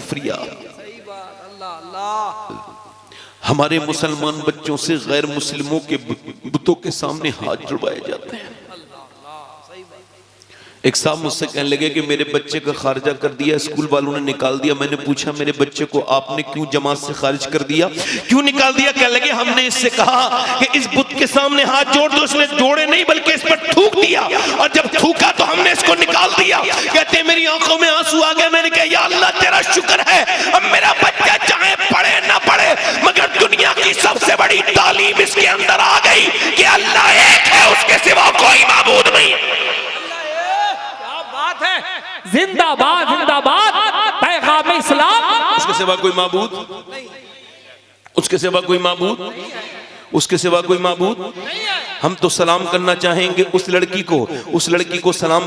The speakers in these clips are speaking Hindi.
कुफरिया। हमारे मुसलमान बच्चों से गैर मुस्लिमों के बुतों के सामने हाथ जुड़वाए जाते हैं। एक साहब मुझसे कहने लगे कि मेरे बच्चे का खारिजा कर दिया, स्कूल वालों ने निकाल दिया। मैंने पूछा मेरे बच्चे को आपने क्यों जमात से खारिज कर दिया, क्यों निकाल दिया? कहने लगे हमने इससे कहा कि इस बुत के सामने हाथ जोड़ दो। उसने जोड़े नहीं बल्कि इस पर थूक दिया, और जब थूका तो हमने इसको निकाल दिया। कहते मेरी आंखों में आंसू आ गए। मैंने कहा या अल्लाह तेरा शुक्र है अब मेरा बच्चा चाहे पढ़े ना पढ़े मगर दुनिया की सबसे बड़ी तालीम इसके अंदर आ गई कि अल्लाह एक है, उसके सिवा कोई माबूद नहीं। जिंदाबाद जिंदाबाद पैगाम इस्लाम। उसके सिवा कोई माबूद, उसके सिवा कोई माबूद, उसके सिवा कोई माबूद। हम तो सलाम करना चाहेंगे उस लड़की को सलाम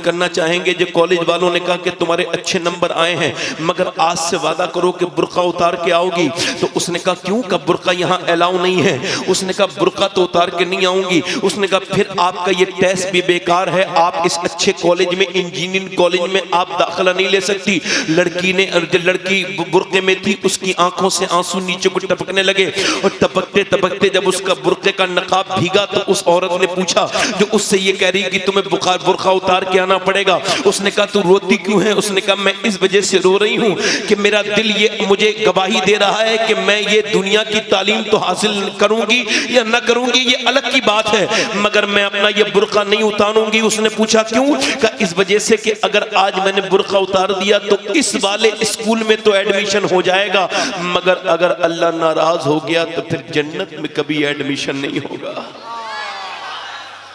करना चाहेंगे जो कॉलेज वालों ने कहा कि तुम्हारे अच्छे नंबर आए हैं मगर आज से वादा करो कि बुर्का उतार के आओगी। तो उसने कहा क्यों? का बुर्का यहाँ अलाउ नहीं है। उसने कहा बुर्का तो उतार के नहीं आऊंगी। उसने कहा फिर आपका ये टेस्ट भी बेकार है, आप इस अच्छे कॉलेज में, इंजीनियरिंग कॉलेज में आप दाखिला नहीं ले सकती। लड़की ने, लड़की बुर्के में थी, उसकी आंखों से आंसू नीचे को टपकने लगे और टपकते टपकते जब उसका बुर्के का नकाब भीगा तो उस औरत ने पूछा जो उससे ये कह रही कि तुम्हें बुर्का उतार के आना पड़ेगा। उसने कहा तू रोती क्यों है? उसने कहा मैं इस वजह से रो रही हूं कि मेरा दिल ये मुझे गवाही दे रहा है कि मैं ये दुनिया की तालीम तो हासिल करूंगी या ना करूंगी ये अलग की बात है, मगर मैं अपना ये बुर्का नहीं उतारूंगी। उसने पूछा क्यों? कहा इस वजह से कि अगर आज मैंने बुर्का उतार दिया तो इस वाले स्कूल में तो एडमिशन हो जाएगा, मगर अगर अल्लाह नाराज हो गया तो फिर जन्नत में कभी एडमिशन नहीं होगा।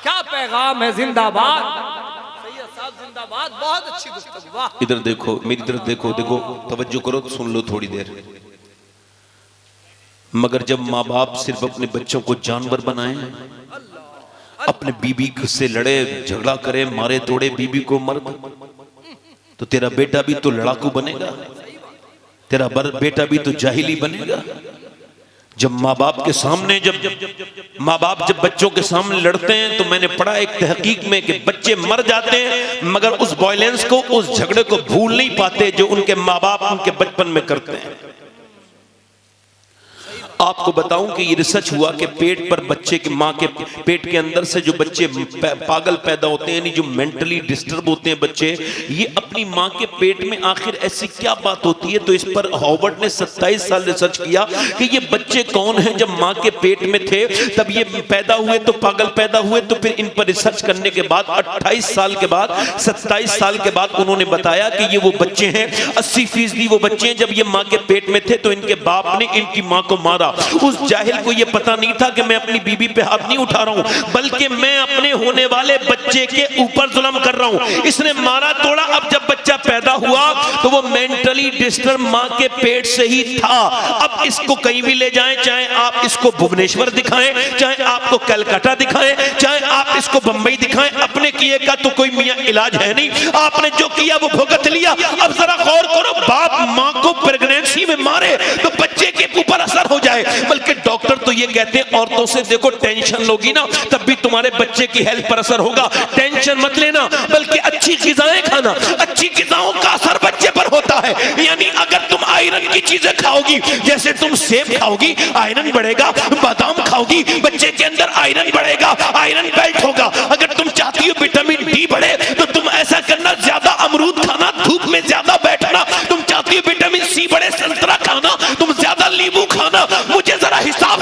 क्या पैगाम है। जिंदाबाद सैयद साहब, जिंदाबाद। बहुत अच्छी गुफ्तगू। वाह। इधर देखो, मेरी तरफ देखो, देखो तवज्जो करो, सुन लो थोड़ी देर। मगर जब माँ बाप सिर्फ अपने बच्चों को जानवर बनाए, अपने बीबी से लड़े झगड़ा करे, मारे तोड़े बीबी को मर्द, तो तेरा बेटा भी तो लड़ाकू बनेगा, तेरा बेटा भी तो जाहिली बनेगा। जब माँ बाप के सामने, जब माँ बाप जब बच्चों के सामने लड़ते हैं तो मैंने पढ़ा एक तहकीक में कि बच्चे मर जाते हैं मगर उस वायलेंस को, उस झगड़े को भूल नहीं पाते जो उनके माँ बाप उनके बचपन में करते हैं। आपको बताऊं कि ये रिसर्च हुआ कि पेट पर बच्चे के, माँ के पेट के अंदर से जो बच्चे पागल पैदा होते हैं, यानी जो मेंटली डिस्टर्ब होते हैं बच्चे, ये अपनी माँ के पेट में आखिर ऐसी क्या बात होती है? तो इस पर हार्वर्ड ने 27 साल रिसर्च किया कि ये बच्चे कौन हैं। जब माँ के पेट में थे तब ये पैदा हुए तो पागल पैदा हुए, तो फिर इन पर रिसर्च करने के बाद 28 साल के बाद, 27 साल के बाद उन्होंने बताया कि ये वो बच्चे हैं, 80% वो बच्चे हैं जब ये माँ के पेट में थे तो इनके बाप ने इनकी माँ को मारा। उस जाहिल को यह पता नहीं था कि मैं अपनी बीबी पे हाथ नहीं उठा रहा हूं बल्कि मैं अपने होने वाले बच्चे के ऊपर जुल्म कर रहा हूं। इसने मारा तोड़ा। अब जब बच्चा पैदा हुआ तो वो मेंटली डिस्टर्ब मां के पेट से ही था। अब इसको कहीं भी ले जाएं, चाहे आप इसको भुवनेश्वर दिखाएं, चाहे आपको कलकत्ता दिखाएं, चाहे आप इसको बंबई दिखाएं, अपने किए का तो कोई मियां इलाज है नहीं। आपने जो किया वो भुगत लिया। अब जरा गौर करो, बाप मां को प्रेगनेंसी में मारे तो बच्चे के ऊपर असर हो जाए, बल्कि डॉक्टर तो ये कहते हैं औरतों से देखो टेंशन लोगी ना तब भी तुम्हारे बच्चे की हेल्थ पर असर होगा, टेंशन मत लेना, बल्कि अच्छी ग़िज़ाएं खाना, अच्छी ग़िज़ाओं का असर बच्चे पर होता है। यानी अगर तुम आयरन की चीजें खाओगी, जैसे तुम सेब खाओगी आयरन बढ़ेगा, बादाम खाओगी बच्चे के अंदर आयरन बढ़ेगा, आयरन बेल्ट होगा। अगर तुम चाहती हो विटामिन डी बढ़े तो तुम ऐसा करना, ज्यादा अमरूद खाना, धूप में ज्यादा बैठना। तुम चाहती हो विटामिन सी बढ़े, संतरा खाना, तुम ज्यादा नींबू खाना। मुझे जरा हिसाब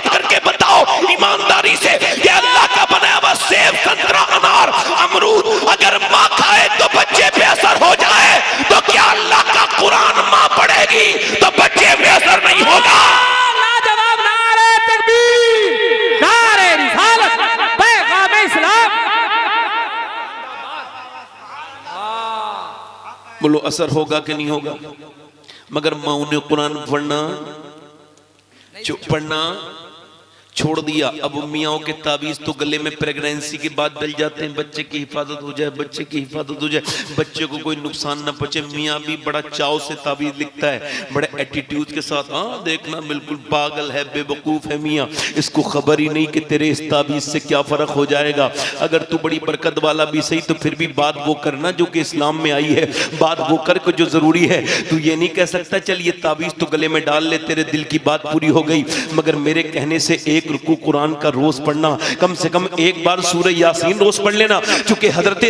करके बताओ ईमानदारी से कि अल्लाह का बनाया हुआ सेब, संतरा, अनार, अमरूद अगर माँ खाए तो बच्चे पे असर हो जाए, तो क्या अल्लाह का कुरान माँ पढ़ेगी तो बच्चे पे असर नहीं होगा? लाजवाब। नारे तकबीर, नारे रिसालत, पैगाम इस्लाम। बोलो असर होगा कि नहीं होगा? मगर माँ ने कुरान पढ़ना छोड़ दिया। अब मियाँ के ताबीज तो गले में प्रेगनेंसी के बाद डल जाते हैं, बच्चे की हिफाजत हो जाए, बच्चे की हिफाजत हो जाए, बच्चे को कोई नुकसान न पहुंचे। मियाँ भी बड़ा चाव से ताबीज लिखता है, बड़े एटीट्यूड के साथ, हाँ देखना बिल्कुल पागल है, बेवकूफ़ है मियाँ, इसको खबर ही नहीं कि तेरे इस ताबीज से क्या फ़र्क हो जाएगा। अगर तू बड़ी बरकत वाला भी सही तो फिर भी बात वो करना जो कि इस्लाम में आई है, बात वो कर को जो ज़रूरी है। तू ये नहीं कह सकता चल ये ताबीज़ तो गले में डाल ले, तेरे दिल की बात पूरी हो गई, मगर मेरे कहने से एक रुकू कुरान का रोज पढ़ना, कम से कम एक बार सूरह यासीन रोज पढ़ लेना। क्योंकि हजरत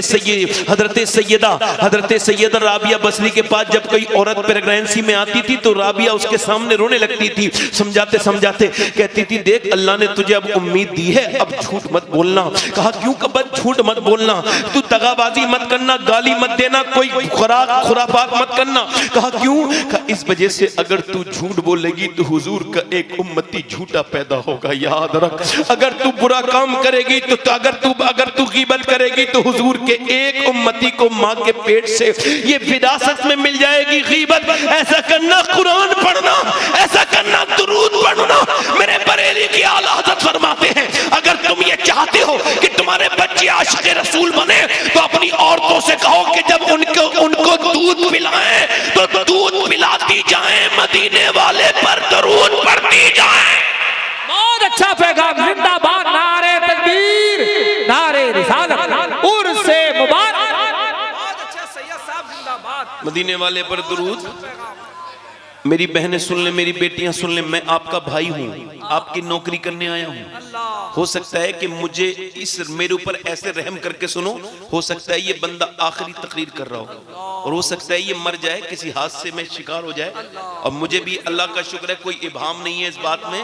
सैयदा राबिया बसरी के पास जब कोई औरत प्रेगनेंसी में आती थी तो राबिया उसके सामने रोने लगती थी, समझाते समझाते कहती थी देख अल्लाह ने तुझे अब उम्मीद दी है, अब झूठ मत बोलना। कहा क्यों कबत झूठ मत बोलना, तू दगाबाजी मत करना, गाली मत देना, कोई खुराफात मत करना। कहा क्यों? कहा इस वजह से अगर तू झूठ बोलेगी तो हुजूर का एक उम्मती झूठा पैदा होगा, याद रख। अगर तू बुरा काम करेगी तो अगर तू गीबत करेगी तो हुजूर के एक उम्मती को माँ के पेट से ये विरासत में मिल जाएगी गीबत। ऐसा करना, कुरान पढ़ना, ऐसा करना, दुरूद पढ़ना। मेरे बरेली की आला हज़रत फरमाते हैं अगर तुम ये चाहते हो कि तुम्हारे बच्चे आशिक़ रसूल बने तो अपनी औरतों से कहो कि जब उनको दूध पिलाएं तो दूध पिलाती जाएं, मदीने वाले पर दरूद पढ़ती जाएं। बहुत अच्छा पैगाम, जिंदाबाद, नारे तकबीर, नारे रिसालत, उर्से मुबारक। बहुत अच्छे सैयद साहब, जिंदाबाद। मदीने वाले पर दरूद। मेरी बहनें सुन ले, मेरी बेटियां सुन ले, मैं आपका भाई हूँ, आपकी नौकरी करने आया हूँ। हो सकता है कि मुझे मेरे ऊपर ऐसे रहम करके सुनो, हो सकता है ये बंदा आखिरी तकरीर कर रहा हो और हो सकता है ये मर जाए, किसी हादसे में शिकार हो जाए। और मुझे भी अल्लाह का शुक्र है कोई इबाम नहीं है इस बात में,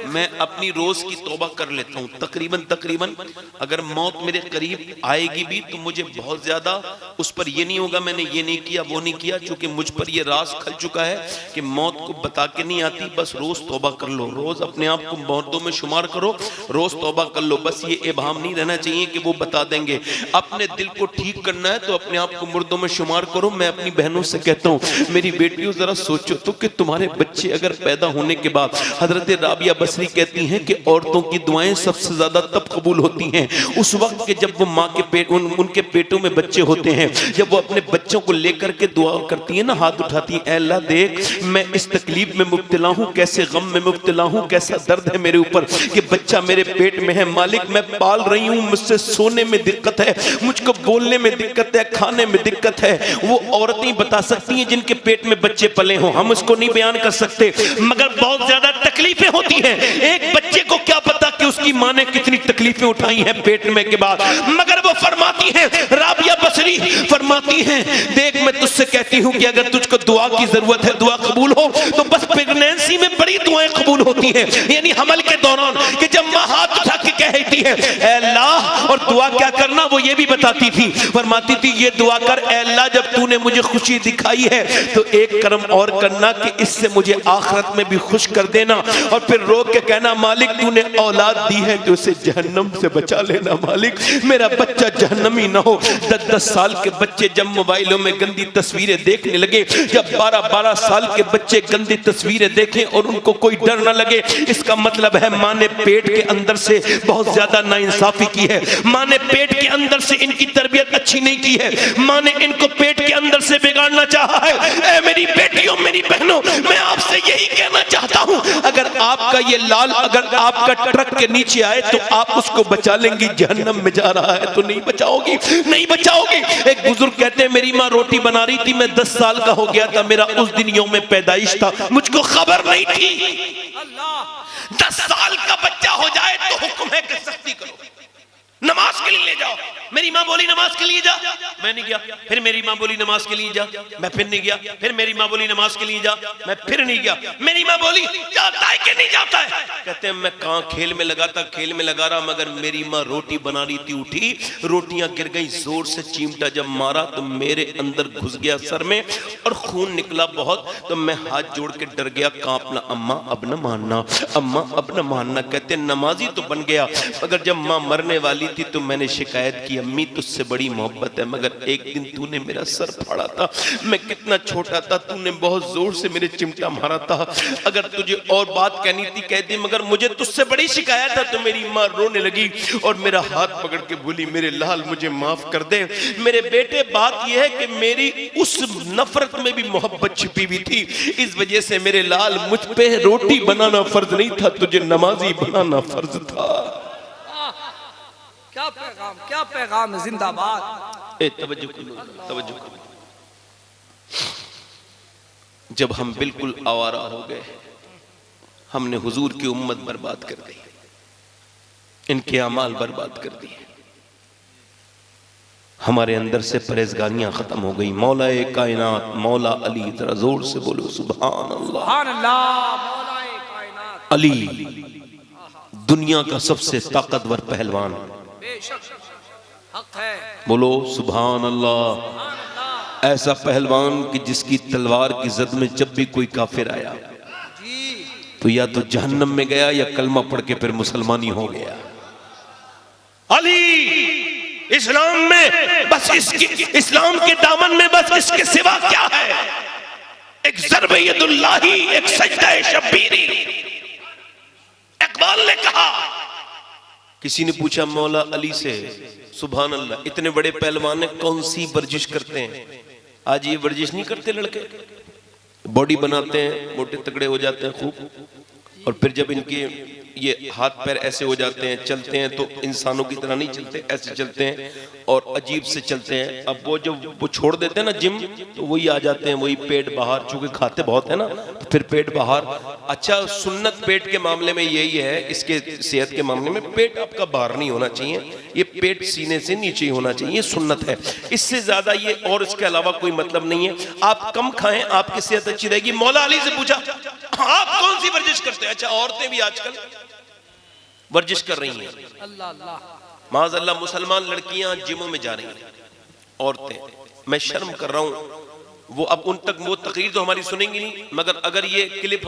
मैं अपनी रोज की तौबा कर लेता हूँ। तकरीबन अगर मौत मेरे करीब आएगी भी तो मुझे बहुत ज्यादा उस पर ये नहीं होगा मैंने ये नहीं किया वो नहीं किया, क्योंकि मुझ पर ये राज खल चुका है कि मौत को बता के नहीं आती। बस रोज तौबा कर लो, रोज अपने आप को मौतों में शुमार करो, रोज तौबा कर लो। बस ये इबाम नहीं रहना चाहिए कि वो बता देंगे। अपने दिल को ठीक करना है तो अपने आप को मुर्दों में शुमार करो। मैं अपनी बहनों से कहता हूँ मेरी बेटियों जरा सोचो तो कि तुम्हारे बच्चे अगर पैदा होने के बाद, हजरत राबिया बसरी कहती हैं कि औरतों की दुआएं सबसे ज्यादा तब कबूल होती हैं उस वक्त के जब वो माँ के पेट उनके पेटों में बच्चे होते हैं, जब वो अपने बच्चों को लेकर के दुआ करती है ना, हाथ उठाती है, अल्लाह देख मैं इस तकलीफ में मुब्तला हूँ, कैसे गम में मुब्तला हूँ, कैसा दर्द है मेरे ऊपर कि बच्चा मेरे पेट में है। मालिक मैं पाल रही हूँ, मुझसे सोने में दिक्कत है, मुझको बोलने में दिक्कत है, खाने में दिक्कत है। वो औरतें बता सकती हैं जिनके पेट में बच्चे पले हों, हम उसको नहीं बयान कर सकते, मगर बहुत ज्यादा तकलीफें होती हैं। एक बच्चे को क्या पता कि उसकी माँ ने कितनी तकलीफें उठाई हैं पेट में के बाद, मगर वो फरमाती हैं, राबिया बसरी फरमाती हैं देख मैं तुझसे कहती हूँ कि अगर तुझको दुआ की जरूरत है, दुआ कबूल हो तो बस प्रेगनेंसी में बड़ी दुआएं कबूल होती हैं, यानी हमल के दौरान कि जब माँ हाथ उठा के कहती है अल्लाह, और दुआ क्या करना वो ये भी बताती थी, फरमाती थी ये दुआ कर अल्लाह जब तूने मुझे खुशी दिखाई है तो एक कर्म और करना कि इससे मुझे आखिरत में भी खुश कर देना, और फिर रो के कहना मालिक तूने औलाद दी है तो उसे जहन्नम से बचा लेना, मालिक मेरा बच्चा जहन्नमी ना हो। 10-10 साल के बच्चे जब मोबाइलों में गंदी तस्वीरें देखने लगे, जब 12-12 साल के बच्चे गंदी तस्वीरें देखें और उनको कोई डर न लगे, इसका मतलब है माँ ने पेट के अंदर से बहुत ज्यादा नाइंसाफी की है, माँ ने पेट के अंदर से इनकी तरबियत अच्छी नहीं की है, माँ ने इनको पेट के अंदर से बिगाड़ना चाहा है। ऐ मेरी बेटियों मेरी बहनों, मैं आपसे यही कहना चाहता हूँ अगर आपका ये लाल अगर आपका ट्रक के नीचे आए तो आप उसको बचा लेंगी, जहन्नम में जा रहा है तो नहीं बचाओगी, नहीं बचाओगी। एक बुजुर्ग कहते हैं मेरी माँ रोटी बना रही थी, मैं 10 साल का हो गया था, मेरा उस दिन यौम में पैदाइश था, मुझको खबर नहीं थी। 10 साल का बच्चा हो जाए तो हुक्म है कि सख्ती करो, नमाज के लिए ले जाओ। मेरी माँ बोली नमाज के लिए जा, मैं नहीं गया, फिर मेरी माँ बोली नमाज के लिए जा, मैं फिर नहीं गया, फिर मेरी माँ बोली नमाज के लिए जा, मैं फिर नहीं गया, मेरी माँ बोली जाता है कि नहीं जाता है, कहते हैं मैं कहाँ खेल में लगा था, खेल में लगा रहा, मगर मेरी माँ रोटी बना रही थी, उठी रोटियां गिर गई, जोर से चिमटा जब मारा तो मेरे अंदर घुस गया सर में और खून निकला बहुत, तो मैं हाथ जोड़ के डर गया, कांपना, अम्मा अब न मानना, अम्मा अब न मानना। कहते नमाजी तो बन गया, मगर जब माँ मरने वाली वाली थी तो मैंने शिकायत की, अम्मी तुझसे बड़ी मोहब्बत है, मगर एक दिन तूने मेरा सर फाड़ा था, मैं कितना छोटा था, तूने बहुत जोर से मेरे चिमटा मारा था, अगर तुझे और बात कहनी थी कह दी, मगर मुझे तुझसे बड़ी शिकायत है। तो मेरी माँ रोने लगी और मेरा हाथ पकड़ के बोली, मेरे लाल मुझे माफ कर दे मेरे बेटे, बात यह है कि मेरी उस नफरत में भी मोहब्बत छिपी हुई थी, इस वजह से मेरे लाल मुझ पे रोटी बनाना फर्ज नहीं था, तुझे नमाजी बनाना फर्ज था। क्या पैगाम है, जिंदाबाद। तवज्जो करो। जब हम बिल्कुल आवारा हो गए, हमने हुजूर की उम्मत बर्बाद कर दी, इनके अमाल बर्बाद कर दिए, हमारे अंदर से परहेजगारियां खत्म हो गई। मौला ए कायनात मौला अली, जरा जोर से बोलो सुभान अल्लाह। सुभान अल्लाह। मौला ए कायनात अली दुनिया का सबसे ताकतवर पहलवान, बेशक हक है, बोलो सुभान अल्लाह। ऐसा पहलवान कि जिसकी तलवार की जद में जब भी कोई काफिर आया तो या तो जहन्नम में गया या कलमा पढ़ के फिर मुसलमानी हो गया। अली इस्लाम में बस इस्लाम के दामन में बस इसके सिवा क्या है? एक ज़र्ब यदुल्लाही, एक सजदा शब्बीरी। इकबाल ने कहा, किसी ने पूछा मौला अली से, सुभान अल्लाह इतने बड़े पहलवान ने कौन सी वर्जिश करते हैं? आज ये वर्जिश नहीं करते लड़के, बॉडी बनाते हैं, मोटे तगड़े हो जाते हैं खूब, और फिर जब इनके ये हाथ पैर ऐसे हो जाते हैं, चलते हैं तो इंसानों की तरह नहीं चलते, ऐसे चलते हैं और अजीब से चलते हैं। अब वो जब वो छोड़ देते हैं ना जिम, तो वही आ जाते हैं, वही पेट बाहर, चूंकि खाते बहुत है ना तो फिर पेट बाहर। अच्छा, सुन्नत पेट के मामले में यही है, इसके सेहत के मामले में पेट आपका बाहर नहीं होना चाहिए, ये पेट सीने से नीचे होना चाहिए, ये सुन्नत है। इससे ज्यादा ये और इसके अलावा कोई मतलब नहीं है। आप कम खाएं, आपकी सेहत अच्छी रहेगी। मौला अली से पूछा, आप कौन सी वर्जिश करते हैं? अच्छा, औरतें भी आजकल वर्जिश कर रही हैं, अल्लाह अल्लाह। माज़अल्लाह मुसलमान लड़कियां जिमों में जा रही हैं, औरतें। मैं शर्म कर रहा हूं, वो अब उन तक वो तकरीर तो हमारी सुनेंगी नहीं, मगर अगर ये क्लिप